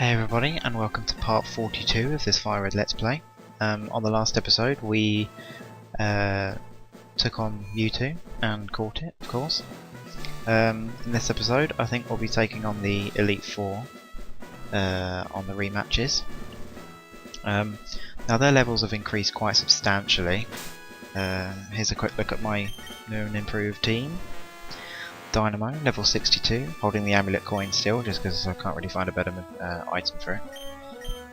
Hey everybody, and welcome to part 42 of this FireRed Let's Play. On the last episode we took on Mewtwo and caught it, of course. In this episode I think we'll be taking on the Elite Four on the rematches. Now their levels have increased quite substantially. Here's a quick look at my new and improved team. Dynamo, level 62, holding the amulet coin still, just because I can't really find a better item for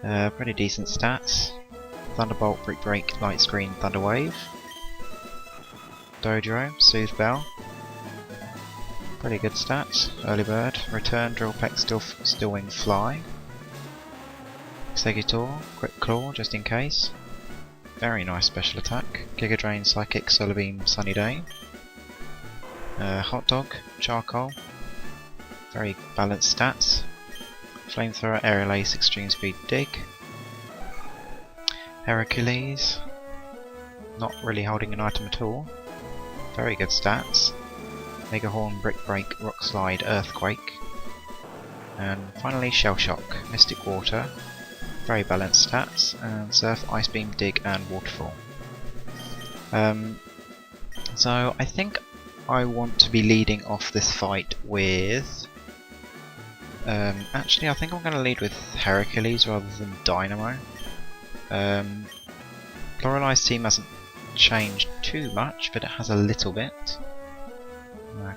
it. Pretty decent stats. Thunderbolt, Brick Break, Light Screen, Thunder Wave. Dojo, Soothe Bell. Pretty good stats. Early Bird, Return, Drill Peck, Still Wing, Fly. Exeggutor, Quick Claw, just in case. Very nice special attack. Giga Drain, Psychic, Solar Beam, Sunny Day. Hot Dog, Charcoal, very balanced stats. Flamethrower, Aerial Ace, Extreme Speed, Dig. Hercules, not really holding an item at all. Very good stats. Mega Horn, Brick Break, Rock Slide, Earthquake. And finally Shell Shock, Mystic Water, very balanced stats. And Surf, Ice Beam, Dig and Waterfall. So I think I want to be leading off this fight with... actually I think I'm going to lead with Hercules rather than Dynamo. Lorelei's team hasn't changed too much, but it has a little bit.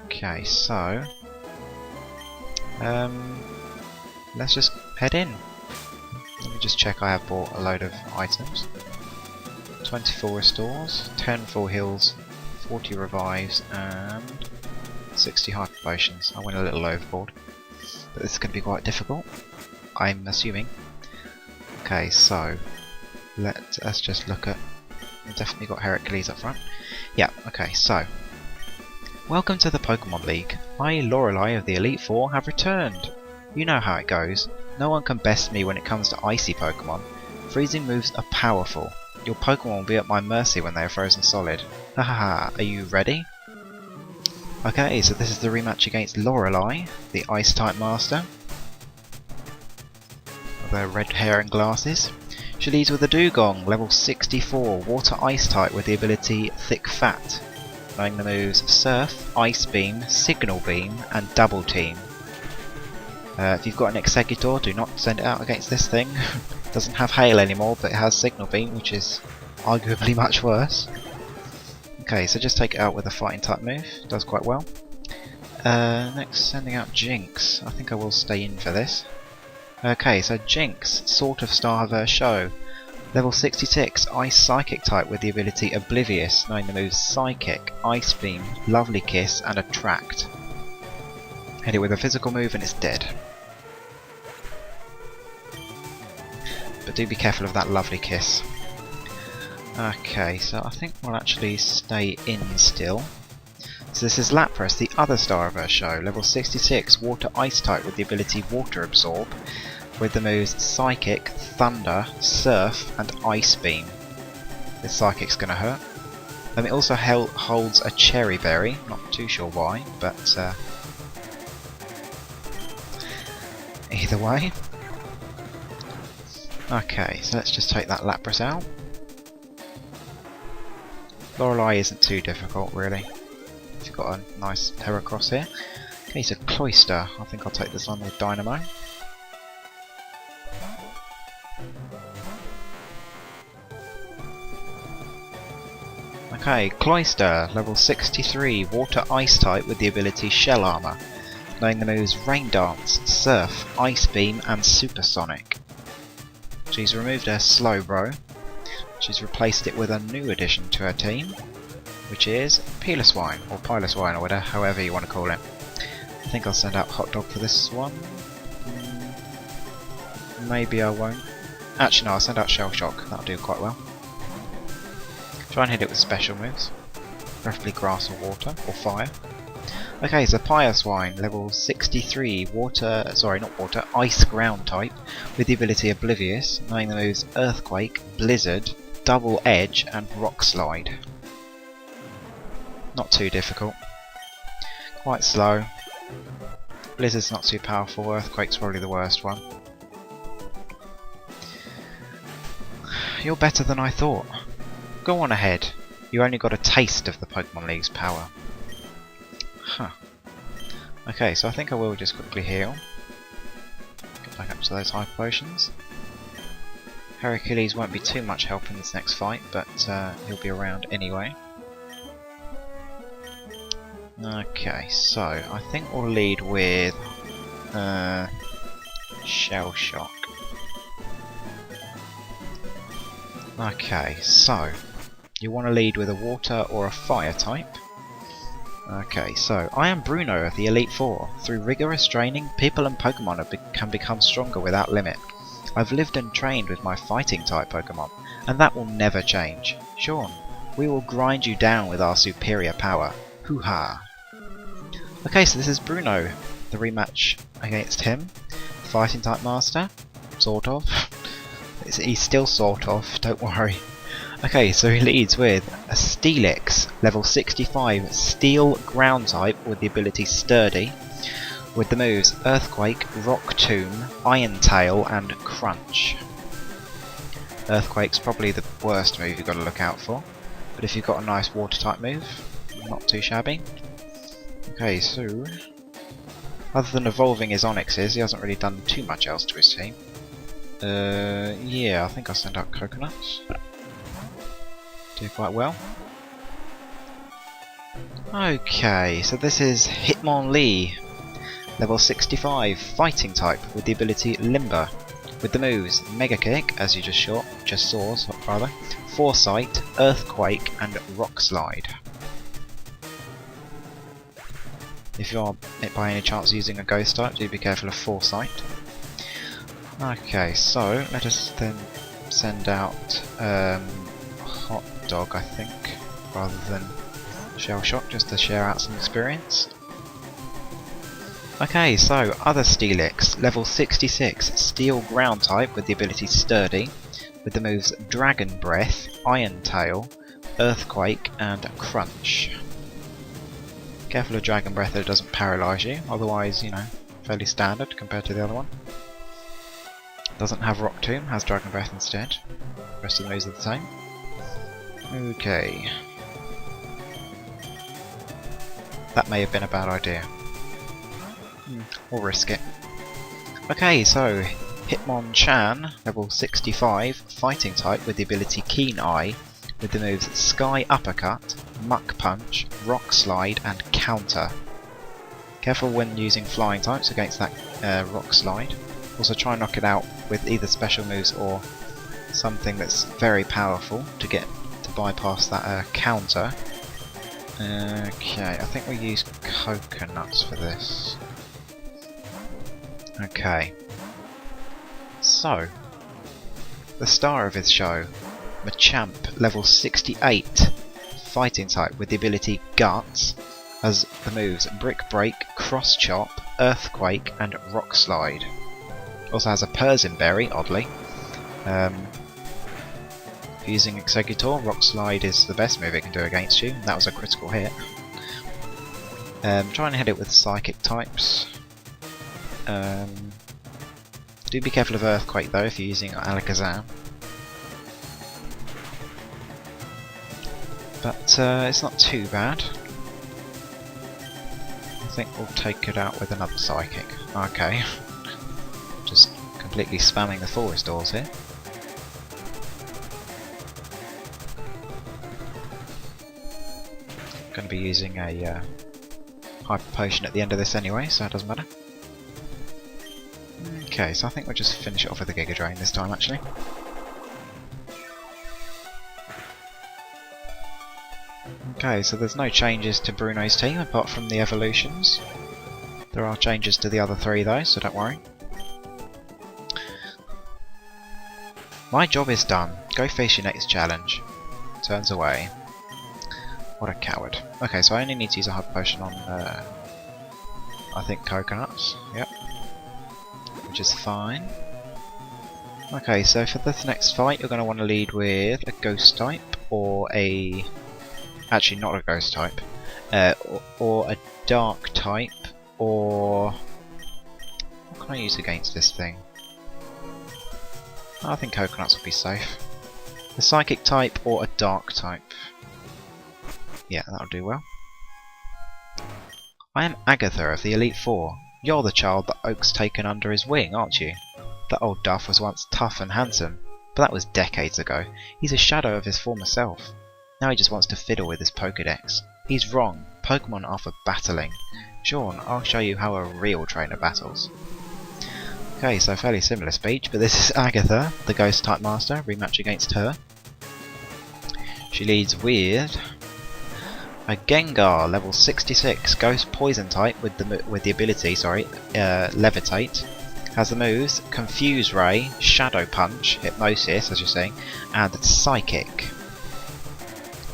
Okay, so... let's just head in. Let me just check I have bought a load of items. 24 restores, 10 full heals, 40 revives and 60 hyper potions. I went a little overboard, but this is going to be quite difficult, I'm assuming. Okay, so let's just look at... We've definitely got Hercules up front. Yeah, okay, so welcome to the Pokemon League. I, Lorelei of the Elite Four, have returned. You know how it goes. No one can best me when it comes to icy Pokemon. Freezing moves are powerful. Your Pokemon will be at my mercy when they are frozen solid. Hahaha, are you ready? Okay, so this is the rematch against Lorelei, the Ice-type master. With her red hair and glasses. She leads with a Dugong, level 64, Water Ice-type with the ability Thick Fat. Knowing the moves Surf, Ice Beam, Signal Beam and Double Team. If you've got an Exeggutor, do not send it out against this thing. Doesn't have Hail anymore, but it has Signal Beam, which is arguably much worse. Okay, so just take it out with a fighting type move. Does quite well. Next, sending out Jinx. I think I will stay in for this. Okay, so Jinx, sort of star of her show. Level 66, Ice Psychic type with the ability Oblivious, knowing the moves Psychic, Ice Beam, Lovely Kiss and Attract. Hit it with a physical move and it's dead. But do be careful of that Lovely Kiss. Okay, so I think we'll actually stay in still. So this is Lapras, the other star of her show, level 66, Water Ice type with the ability Water Absorb, with the moves Psychic, Thunder, Surf and Ice Beam. This Psychic's gonna hurt. It also holds a Cherry Berry, not too sure why, but either way. Okay, so let's just take that Lapras out. Lorelei isn't too difficult really. She's got a nice Heracross here. Okay, so Cloyster. I think I'll take this on with Dynamo. Okay, Cloyster, level 63, Water Ice type with the ability Shell Armor. Knowing the moves Rain Dance, Surf, Ice Beam and Supersonic. She's removed her Slowbro. She's replaced it with a new addition to her team, which is Piloswine, or Piloswine, or whatever, however you want to call it. I think I'll send out Hot Dog for this one. Maybe I won't. Actually no, I'll send out Shell Shock, that'll do quite well. Try and hit it with special moves, preferably Grass or Water, or Fire. Okay, so Piloswine, level 63, Ice Ground type, with the ability Oblivious, knowing the moves Earthquake, Blizzard, Double Edge and Rock Slide. Not too difficult. Quite slow. Blizzard's not too powerful, Earthquake's probably the worst one. you're better than I thought. Go on ahead. You only got a taste of the Pokemon League's power. Huh. Okay, so I think I will just quickly heal. Get back up to those hyper potions. Hercules won't be too much help in this next fight, but he'll be around anyway. Okay, so I think we'll lead with Shell Shock. Okay, so you want to lead with a water or a fire type. Okay, so I am Bruno of the Elite Four. Through rigorous training, people and Pokemon can become stronger without limit. I've lived and trained with my fighting type Pokemon, and that will never change. Sean, we will grind you down with our superior power. Hoo-ha! Okay, so this is Bruno, the rematch against him. Fighting type master? Sort of. He's still sort of, don't worry. Okay, so he leads with a Steelix, level 65, Steel ground type with the ability Sturdy, with the moves Earthquake, Rock Tomb, Iron Tail and Crunch. Earthquake's probably the worst move you've got to look out for, but if you've got a nice water type move, not too shabby. Okay, so other than evolving his Onyxes, he hasn't really done too much else to his team. Yeah, I think I'll send out Coconuts. Do quite well. Okay, so this is Hitmonlee, level 65, fighting type with the ability Limber, with the moves Mega Kick, as you just saw, Foresight, Earthquake, and Rock Slide. If you are by any chance using a Ghost type, do be careful of Foresight. Okay, so let us then send out Hot Dog, I think, rather than Shell Shock, just to share out some experience. Okay, so other Steelix, level 66, Steel ground type with the ability Sturdy, with the moves Dragon Breath, Iron Tail, Earthquake, and Crunch. Careful of Dragon Breath that it doesn't paralyse you, otherwise, you know, fairly standard compared to the other one. Doesn't have Rock Tomb, has Dragon Breath instead. The rest of the moves are the same. Okay. That may have been a bad idea. We'll risk it. Okay, so Hitmonchan, level 65, fighting type with the ability Keen Eye, with the moves Sky Uppercut, Muck Punch, Rock Slide, and Counter. Careful when using flying types against that Rock Slide. Also try and knock it out with either special moves or something that's very powerful to bypass that counter. Okay, I think we'll use Coconuts for this. Okay. So, the star of his show, Machamp, level 68, fighting type with the ability Guts, has the moves Brick Break, Cross Chop, Earthquake, and Rock Slide. Also has a Persian Berry, oddly. If you're using Executor, Rock Slide is the best move it can do against you. That was a critical hit. Try and hit it with Psychic types. Do be careful of Earthquake though if you're using Alakazam. But it's not too bad. I think we'll take it out with another Psychic. Okay. Just completely spamming the forest doors here. Going to be using a Hyper Potion at the end of this anyway, so it doesn't matter. Okay, so I think we'll just finish it off with a Giga Drain this time actually. Okay, so there's no changes to Bruno's team apart from the evolutions. There are changes to the other three though, so don't worry. My job is done. Go face your next challenge. Turns away. What a coward. Okay, so I only need to use a Hyper Potion on, I think, Coconuts. Yep. Which is fine. Okay, so for this next fight, you're going to want to lead with a Ghost type, or a... Actually, not a Ghost type. Or a Dark type, or... What can I use against this thing? I think Coconuts will be safe. A psychic type or a dark type? Yeah, that'll do well. I am Agatha of the Elite Four. You're the child that Oak's taken under his wing, aren't you? That old duff was once tough and handsome, but that was decades ago. He's a shadow of his former self. Now he just wants to fiddle with his Pokédex. He's wrong. Pokémon are for battling. Sean, I'll show you how a real trainer battles. Okay, so fairly similar speech, but this is Agatha, the Ghost type master. Rematch against her. She leads with a Gengar, level 66, Ghost Poison type with the ability, Levitate. Has the moves Confuse Ray, Shadow Punch, Hypnosis, as you're seeing, and Psychic.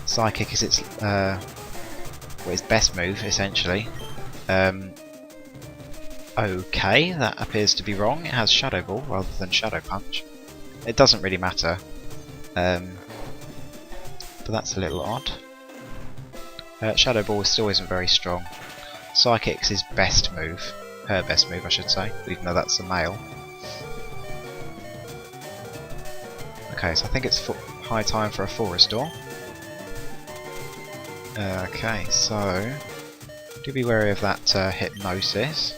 Psychic is its best move, essentially. Okay, that appears to be wrong. It has Shadow Ball rather than Shadow Punch. It doesn't really matter, but that's a little odd. Shadow Ball still isn't very strong. Psychic's his best move. Her best move, I should say, even though that's a male. Okay, so I think it's high time for a full restore. Okay, so do be wary of that Hypnosis.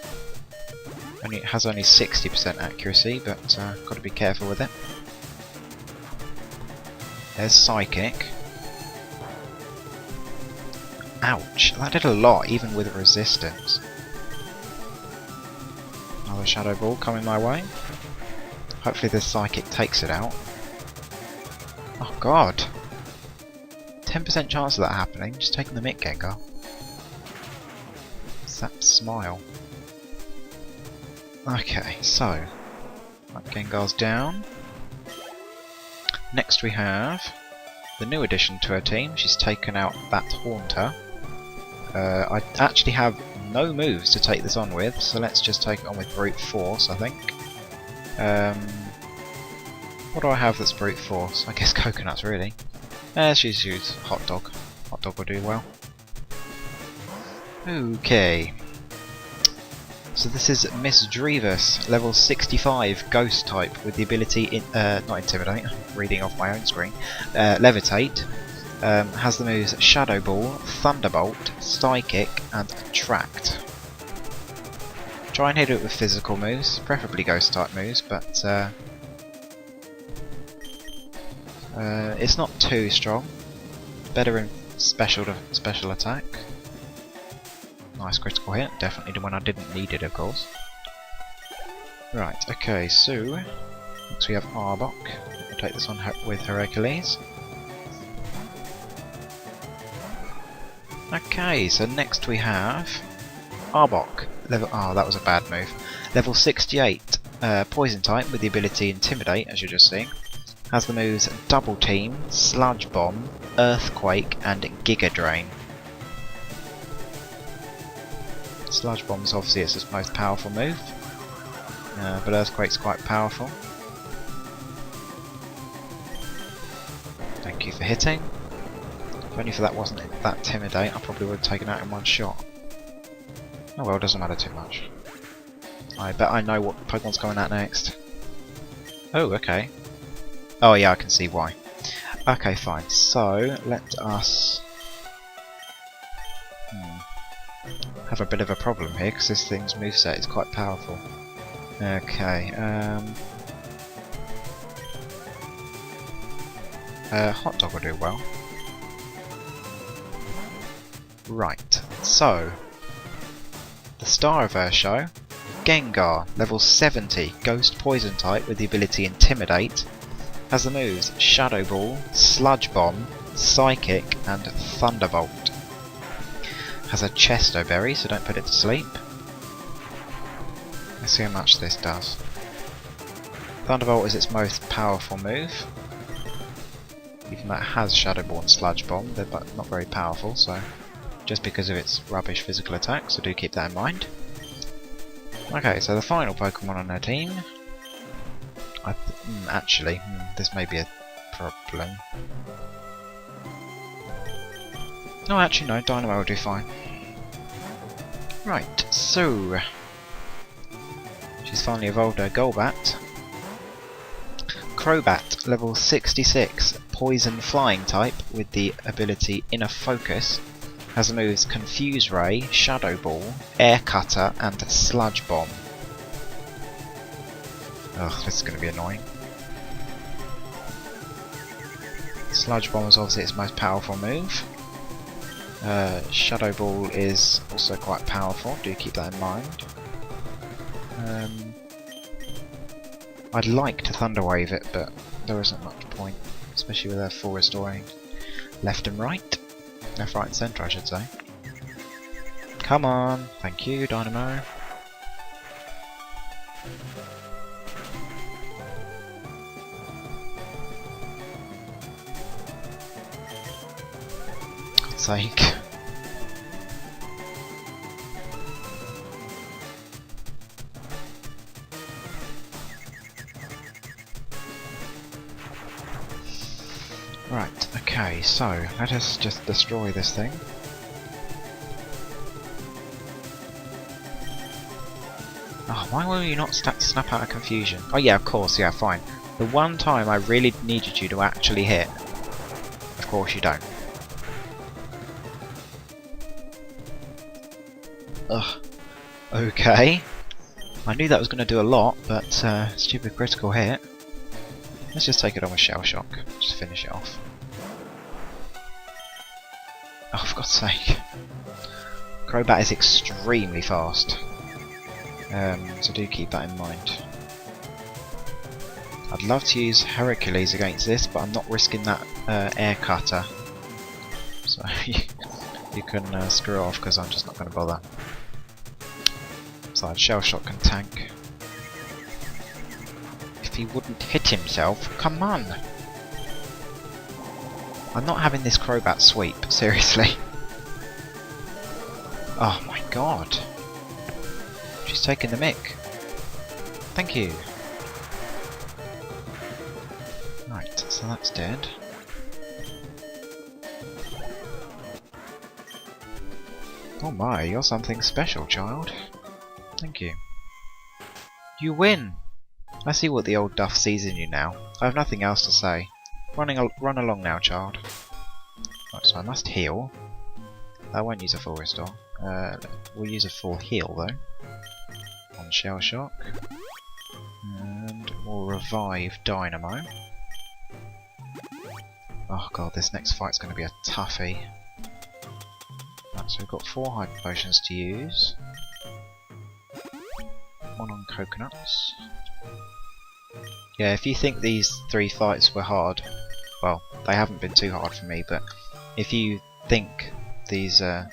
It has only 60% accuracy, but got to be careful with it. There's Psychic. Ouch, that did a lot, even with resistance. Another Shadow Ball coming my way. Hopefully this Psychic takes it out. Oh god! 10% chance of that happening, just taking the mick, Gengar. What's that smile? Okay, so that Gengar's down. Next we have the new addition to her team. She's taken out that Haunter. I actually have no moves to take this on with, so let's just take it on with Brute Force, I think. What do I have that's Brute Force? I guess Coconuts, really. She's used Hot Dog. Hot Dog will do well. Okay. So this is Miss Drevis, level 65, Ghost type, with the ability, not Intimidate, reading off my own screen, Levitate. Has the moves Shadow Ball, Thunderbolt, Psychic, and Attract. Try and hit it with physical moves, preferably Ghost type moves, but it's not too strong. Better in special attack. Nice critical hit, definitely when I didn't need it, of course. Right, okay, so next we have Arbok. We'll take this on with Hercules. Okay, so next we have Arbok. That was a bad move. Level 68, Poison type with the ability Intimidate, as you're just seeing. Has the moves Double Team, Sludge Bomb, Earthquake, and Giga Drain. Sludge Bomb's obviously its most powerful move, but Earthquake's quite powerful. Thank you for hitting. If only for that wasn't that Intimidate, I probably would have taken out in one shot. Oh well, doesn't matter too much. I bet I know what Pokemon's coming out next. Oh, okay. Oh yeah, I can see why. Okay, fine. So, let us have a bit of a problem here, because this thing's moveset is quite powerful. Okay, Hot Dog will do well. Right, so the star of our show, Gengar, level 70, Ghost Poison type with the ability Intimidate, has the moves Shadow Ball, Sludge Bomb, Psychic, and Thunderbolt. Has a Chesto Berry, so don't put it to sleep. Let's see how much this does. Thunderbolt is its most powerful move. Even though it has Shadow Ball and Sludge Bomb, they're not very powerful, so just because of its rubbish physical attack, so do keep that in mind. Okay, so the final Pokemon on our team. Actually, this may be a problem. No, actually no, Dynamo will do fine. Right, so she's finally evolved her Golbat. Crobat, level 66, poison flying type with the ability Inner Focus, has the moves Confuse Ray, Shadow Ball, Air Cutter and Sludge Bomb. Ugh, this is going to be annoying. Sludge Bomb is obviously its most powerful move. Shadow Ball is also quite powerful, do keep that in mind. I'd like to Thunder Wave it, but there isn't much point, especially with their full restoring left and right. Left, right and centre, I should say. Come on! Thank you, Dynamo. God's sake. Right, okay, so let us just destroy this thing. Oh, why will you not snap out of confusion? Oh yeah, of course, yeah, fine. The one time I really needed you to actually hit, of course you don't. Ugh. Okay. I knew that was going to do a lot, but stupid critical hit. Let's just take it on with Shell Shock. Just finish it off. Oh, for God's sake. Crobat is extremely fast. So do keep that in mind. I'd love to use Hercules against this, but I'm not risking that Air Cutter. So you can screw off because I'm just not going to bother. So Shell Shock can tank. If he wouldn't hit himself, come on! I'm not having this Crobat sweep, seriously. Oh my god. She's taking the mick. Thank you. Right, so that's dead. Oh my, you're something special, child. Thank you. You win! I see what the old duff sees in you now. I have nothing else to say. Run along now, child. Right, so I must heal. I won't use a full restore. We'll use a full heal though. On Shell Shock. And we'll revive Dynamo. Oh god, this next fight's going to be a toughie. Right, so we've got 4 Hyper Potions to use. 1 on Coconuts. Yeah, if you think these 3 fights were hard, well, they haven't been too hard for me, but if you think these last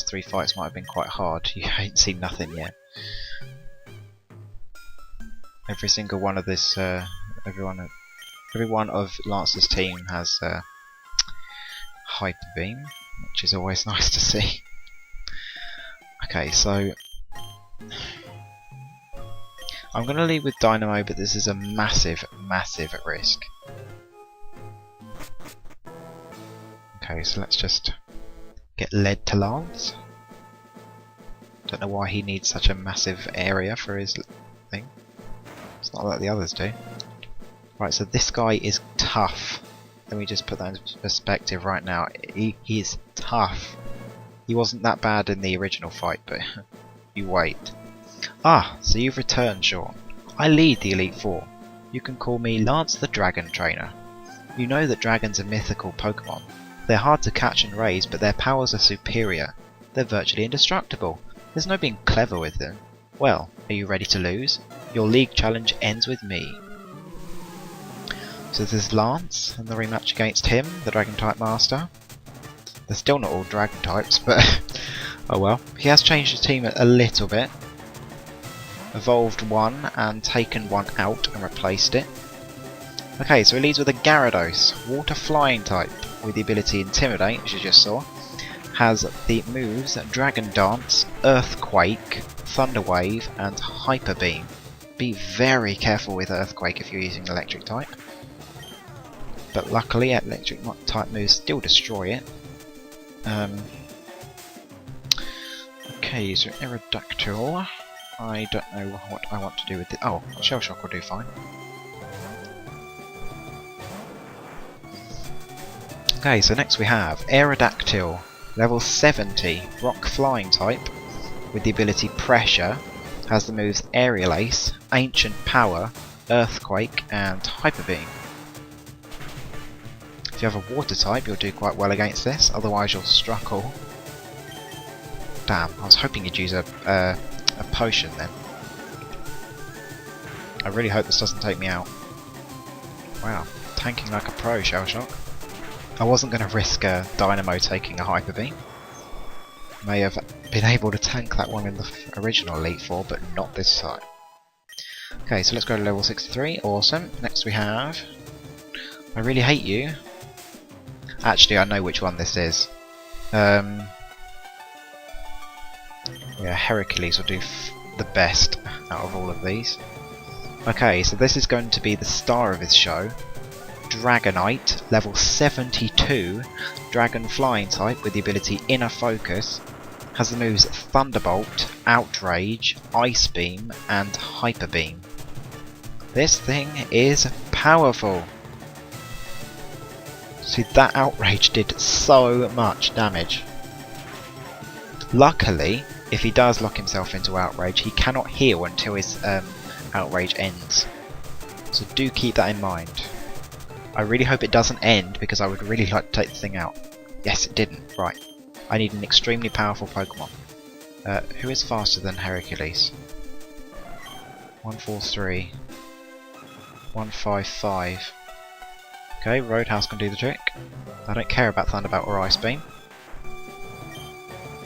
3 fights might have been quite hard, you ain't seen nothing yet. Every single one of this, every one of Lance's team has Hyper Beam, which is always nice to see. Okay, so I'm going to lead with Dynamo, but this is a massive, massive risk. Okay, so let's just get led to Lance. Don't know why he needs such a massive area for his thing. It's not like the others do. Right, so this guy is tough. Let me just put that into perspective right now. He is tough. He wasn't that bad in the original fight, but you wait. Ah, so you've returned, Sean. I lead the Elite Four. You can call me Lance the Dragon Trainer. You know that dragons are mythical Pokémon. They're hard to catch and raise, but their powers are superior. They're virtually indestructible. There's no being clever with them. Well, are you ready to lose? Your league challenge ends with me. So this is Lance, and the rematch against him, the Dragon-type Master. They're still not all Dragon types, but oh well. He has changed his team a little bit. Evolved one and taken one out and replaced it. Okay, so he leads with a Gyarados, water flying type, with the ability Intimidate, as you just saw. Has the moves Dragon Dance, Earthquake, Thunder Wave and Hyper Beam. Be very careful with Earthquake if you're using electric type. But luckily electric type moves still destroy it. Okay, so Aerodactyl. I don't know what I want to do with it. Oh, Shell Shock will do fine. Okay, so next we have Aerodactyl, level 70, rock flying type, with the ability Pressure, has the moves Aerial Ace, Ancient Power, Earthquake, and Hyper Beam. If you have a water type, you'll do quite well against this, otherwise you'll struggle. Damn, I was hoping you'd use a potion then. I really hope this doesn't take me out. Wow, tanking like a pro, Shell Shock. I wasn't going to risk a Dynamo taking a Hyper Beam. May have been able to tank that one in the original Elite Four, but not this time. Okay, so let's go to level 63. Awesome. Next we have... I really hate you. Actually, I know which one this is. Yeah, Heracles will do the best out of all of these. Okay, so this is going to be the star of his show. Dragonite, level 72, dragon flying type with the ability Inner Focus, has the moves Thunderbolt, Outrage, Ice Beam, and Hyper Beam. This thing is powerful. See, that Outrage did so much damage. Luckily, if he does lock himself into Outrage, he cannot heal until his Outrage ends. So do keep that in mind. I really hope it doesn't end, because I would really like to take the thing out. Yes, it didn't. Right. I need an extremely powerful Pokemon. Who is faster than Heracles? 143. 155. Okay, Roadhouse can do the trick. I don't care about Thunderbolt or Ice Beam.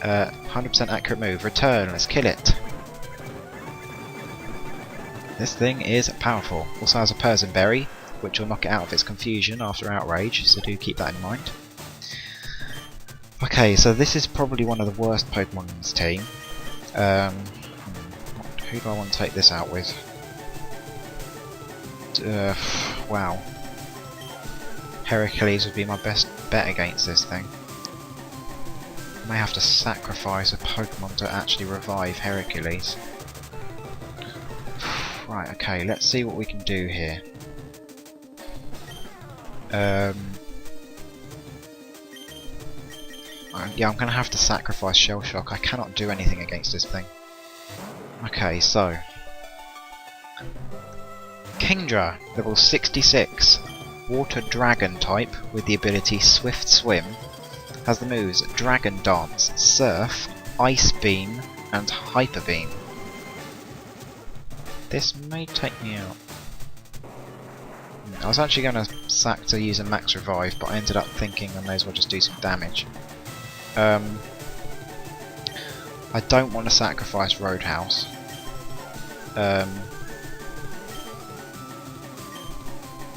100% accurate move. Return, let's kill it. This thing is powerful. Also has a Persian Berry, which will knock it out of its confusion after Outrage, so do keep that in mind. Okay, so this is probably one of the worst Pokemon in this team. Who do I want to take this out with? Wow. Heracles would be my best bet against this thing. I may have to sacrifice a Pokemon to actually revive Heracles. Right, okay, let's see what we can do here. Yeah, I'm going to have to sacrifice Shell Shock. I cannot do anything against this thing. Okay, so... Kingdra, level 66. Water Dragon type with the ability Swift Swim. Has the moves Dragon Dance, Surf, Ice Beam, and Hyper Beam. This may take me out. I was actually going to sack to use a Max Revive, but I ended up thinking I may as well just do some damage. I don't want to sacrifice Roadhouse.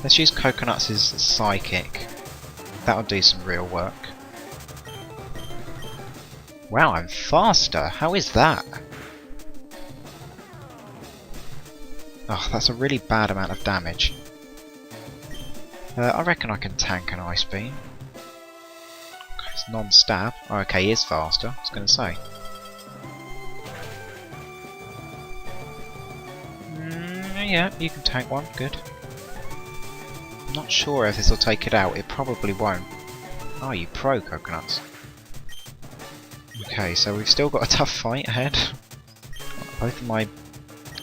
Let's use Coconuts' Psychic. That'll do some real work. Wow, I'm faster! How is that? Oh, that's a really bad amount of damage. I reckon I can tank an Ice Beam. It's non-stab. Oh, okay, he is faster, I was going to say. Yeah, you can tank one, good. I'm not sure if this will take it out, it probably won't. Oh, you pro, Coconuts. Okay, so we've still got a tough fight ahead. Both of my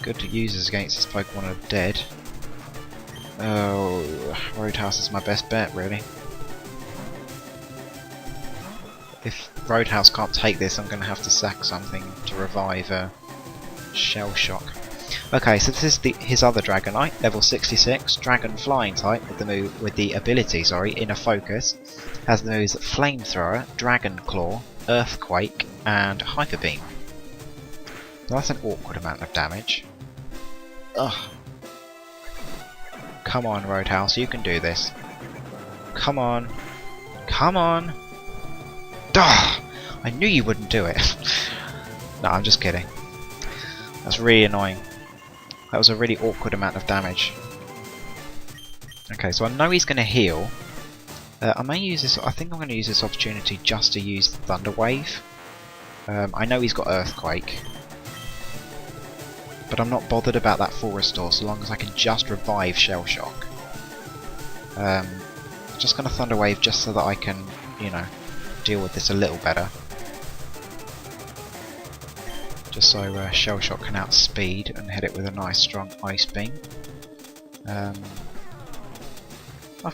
good users against this Pokemon are dead. Oh, Roadhouse is my best bet, really. If Roadhouse can't take this, I'm going to have to sack something to revive Shell Shock. Okay, so this is his other Dragonite, level 66, Dragon Flying type with the ability, Inner Focus. Has the moves Flamethrower, Dragon Claw, Earthquake, and Hyper Beam. Now that's an awkward amount of damage. Ugh. Come on, Roadhouse, you can do this. Come on. Come on! Duh! I knew you wouldn't do it. No, I'm just kidding. That's really annoying. That was a really awkward amount of damage. Okay, so I know he's going to heal. I may use this. I think I'm going to use this opportunity just to use Thunder Wave. I know he's got Earthquake, but I'm not bothered about that full restore so long as I can just revive Shell Shock. Just going to Thunder Wave just so that I can, you know, deal with this a little better. Just so Shell Shock can outspeed and hit it with a nice strong Ice Beam. I've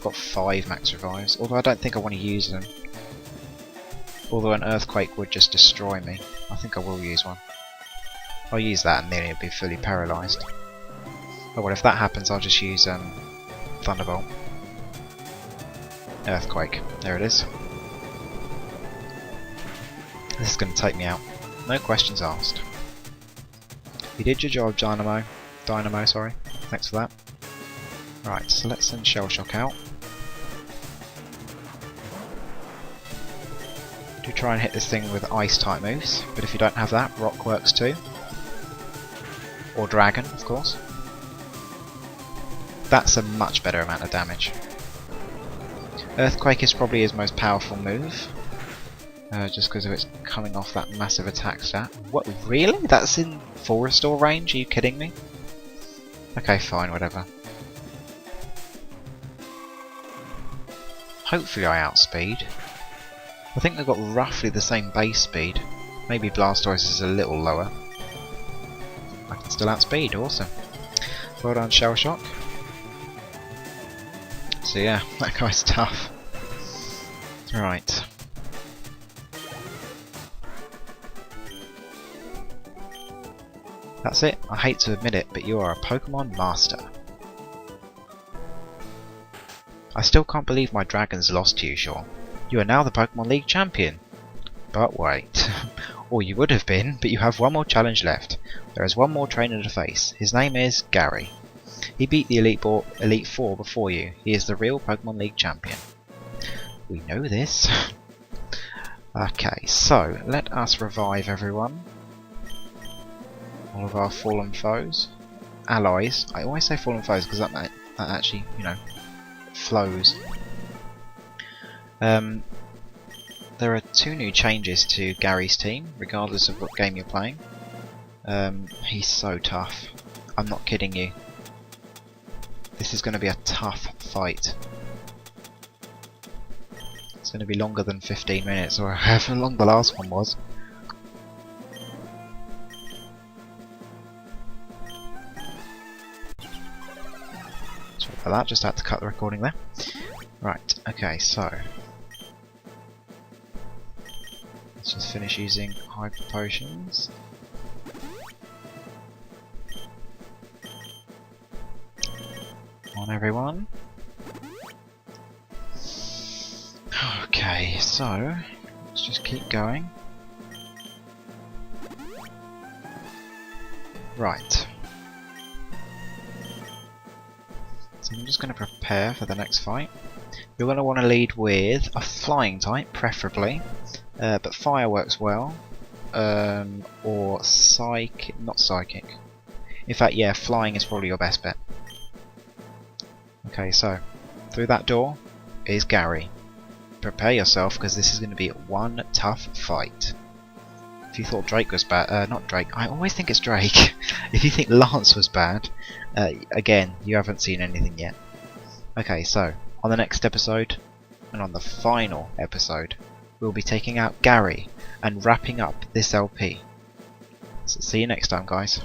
got 5 max revives, although I don't think I want to use them. Although an Earthquake would just destroy me. I think I will use one. I'll use that and then it'll be fully paralysed. Oh well, if that happens I'll just use Thunderbolt. Earthquake. There it is. This is going to take me out. No questions asked. You did your job, Dynamo, sorry. Thanks for that. Right, so let's send Shell Shock out. Do try and hit this thing with ice type moves, but if you don't have that, Rock works too. Or Dragon, of course. That's a much better amount of damage. Earthquake is probably his most powerful move. Just because of it's coming off that massive attack stat. What, really? That's in full restore range? Are you kidding me? Okay, fine, whatever. Hopefully I outspeed. I think they've got roughly the same base speed. Maybe Blastoise is a little lower. I can still outspeed, awesome. Well done, Shell Shock. So yeah, that guy's tough. Right. That's it. I hate to admit it, but you are a Pokemon master. I still can't believe my dragons lost to you, Sean. You are now the Pokemon League champion. But wait. Or you would have been, but you have one more challenge left. There is one more trainer to face. His name is Gary. He beat the Elite Four before you. He is the real Pokemon League champion. We know this. Okay, so let us revive everyone. All of our fallen foes. Allies. I always say fallen foes because that actually, you know, flows. There are 2 new changes to Gary's team, regardless of what game you're playing. He's so tough. I'm not kidding you. This is going to be a tough fight. It's going to be longer than 15 minutes, or however long the last one was. Sorry about that, just had to cut the recording there. Right, okay, so let's just finish using Hyper Potions. On everyone. Okay, so let's just keep going. Right. So I'm just going to prepare for the next fight. You're going to want to lead with a flying type, preferably, but fire works well, or not psychic. In fact, yeah, flying is probably your best bet. Okay, so through that door is Gary. Prepare yourself because this is going to be one tough fight. If you thought Drake was bad, not Drake, I always think it's Drake. If you think Lance was bad, again, you haven't seen anything yet. Okay, so on the next episode, and on the final episode, we'll be taking out Gary and wrapping up this LP. So see you next time, guys.